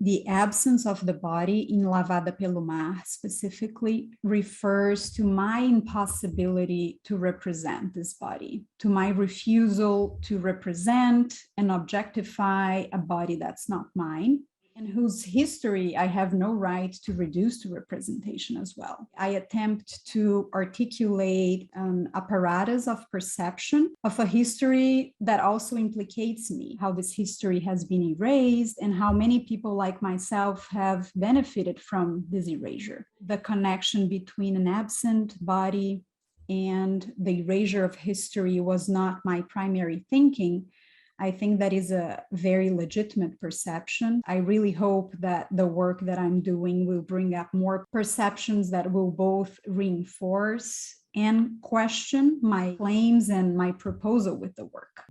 The absence of the body in Lavada pelo Mar specifically refers to my impossibility to represent this body, to my refusal to represent and objectify a body that's not mine, and whose history I have no right to reduce to representation as well. I attempt to articulate an apparatus of perception of a history that also implicates me, how this history has been erased and how many people like myself have benefited from this erasure. The connection between an absent body and the erasure of history was not my primary thinking. I think that is a very legitimate perception. I really hope that the work that I'm doing will bring up more perceptions that will both reinforce and question my claims and my proposal with the work.